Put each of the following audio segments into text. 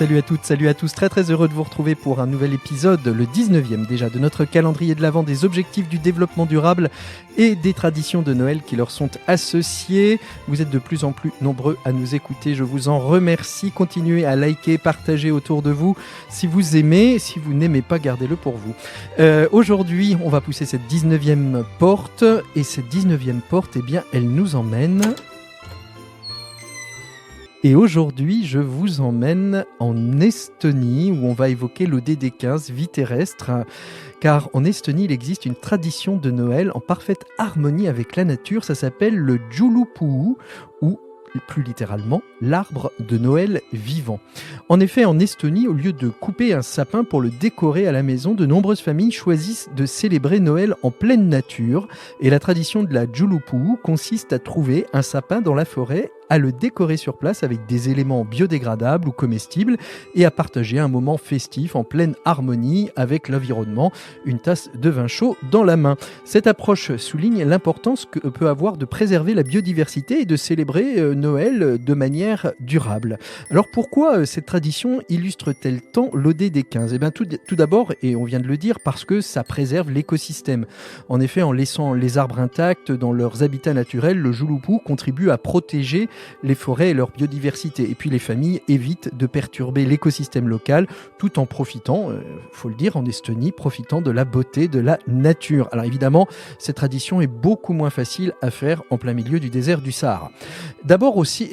Salut à toutes, salut à tous, très heureux de vous retrouver pour un nouvel épisode, le 19e déjà, de notre calendrier de l'Avent des objectifs du développement durable et des traditions de Noël qui leur sont associées. Vous êtes de plus en plus nombreux à nous écouter, je vous en remercie. Continuez à liker, partager autour de vous si vous aimez, si vous n'aimez pas, gardez-le pour vous. Aujourd'hui, on va pousser cette 19e porte, et cette 19e porte, eh bien, elle nous emmène... Et aujourd'hui, je vous emmène en Estonie où on va évoquer l'ODD15, vie terrestre, car en Estonie, il existe une tradition de Noël en parfaite harmonie avec la nature. Ça s'appelle le Joulupuu, ou plus littéralement, l'arbre de Noël vivant. En effet, en Estonie, au lieu de couper un sapin pour le décorer à la maison, de nombreuses familles choisissent de célébrer Noël en pleine nature. Et la tradition de la Joulupuu consiste à trouver un sapin dans la forêt, à le décorer sur place avec des éléments biodégradables ou comestibles et à partager un moment festif en pleine harmonie avec l'environnement, une tasse de vin chaud dans la main. Cette approche souligne l'importance que peut avoir de préserver la biodiversité et de célébrer Noël de manière durable. Alors pourquoi cette tradition illustre-t-elle tant l'ODD15 ? Eh bien tout d'abord, et on vient de le dire, parce que ça préserve l'écosystème. En effet, en laissant les arbres intacts dans leurs habitats naturels, le Joulupuu contribue à protéger les forêts et leur biodiversité. Et puis les familles évitent de perturber l'écosystème local tout en profitant, faut le dire, en Estonie, profitant de la beauté de la nature. Alors évidemment, cette tradition est beaucoup moins facile à faire en plein milieu du désert du Sahara. D'abord aussi,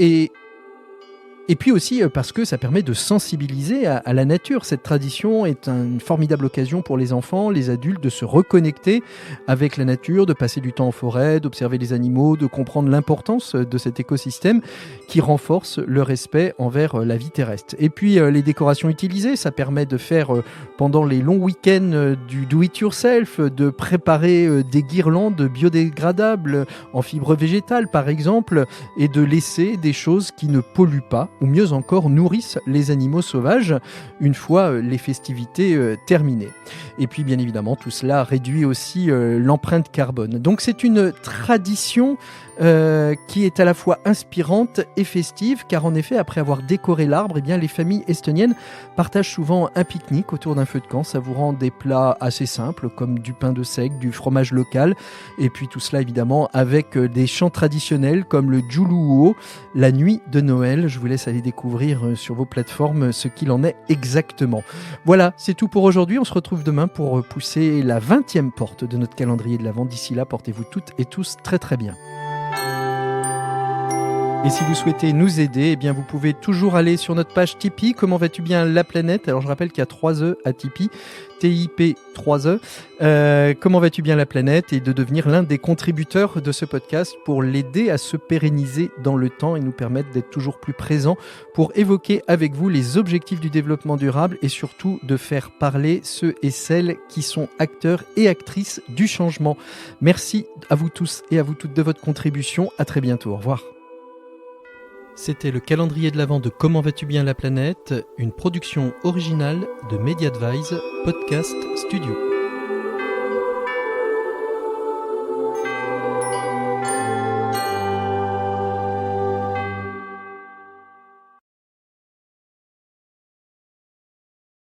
et puis aussi parce que ça permet de sensibiliser à la nature. Cette tradition est une formidable occasion pour les enfants, les adultes de se reconnecter avec la nature, de passer du temps en forêt, d'observer les animaux, de comprendre l'importance de cet écosystème qui renforce le respect envers la vie terrestre. Et puis les décorations utilisées, ça permet de faire pendant les longs week-ends du do-it-yourself, de préparer des guirlandes biodégradables en fibres végétales par exemple, et de laisser des choses qui ne polluent pas, ou mieux encore nourrissent les animaux sauvages une fois les festivités terminées. Et puis bien évidemment tout cela réduit aussi l'empreinte carbone. Donc c'est une tradition qui est à la fois inspirante et festive, car en effet après avoir décoré l'arbre, eh bien, les familles estoniennes partagent souvent un pique-nique autour d'un feu de camp, savourant des plats assez simples comme du pain de seigle, du fromage local, et puis tout cela évidemment avec des chants traditionnels comme le Jouluo, la nuit de Noël. Je vous laisse aller découvrir sur vos plateformes ce qu'il en est exactement. Voilà, c'est tout pour aujourd'hui. On se retrouve demain pour pousser la 20e porte de notre calendrier de l'Avent. D'ici là, portez-vous toutes et tous très bien. Et si vous souhaitez nous aider, eh bien vous pouvez toujours aller sur notre page Tipeee, Comment vas-tu bien la planète ? Alors je rappelle qu'il y a 3 E à Tipeee, TIP 3 E. Comment vas-tu bien la planète ? Et de devenir l'un des contributeurs de ce podcast pour l'aider à se pérenniser dans le temps et nous permettre d'être toujours plus présents pour évoquer avec vous les objectifs du développement durable et surtout de faire parler ceux et celles qui sont acteurs et actrices du changement. Merci à vous tous et à vous toutes de votre contribution. À très bientôt. Au revoir. C'était le calendrier de l'Avent de Comment vas-tu bien la planète, une production originale de Mediadvise Podcast Studio.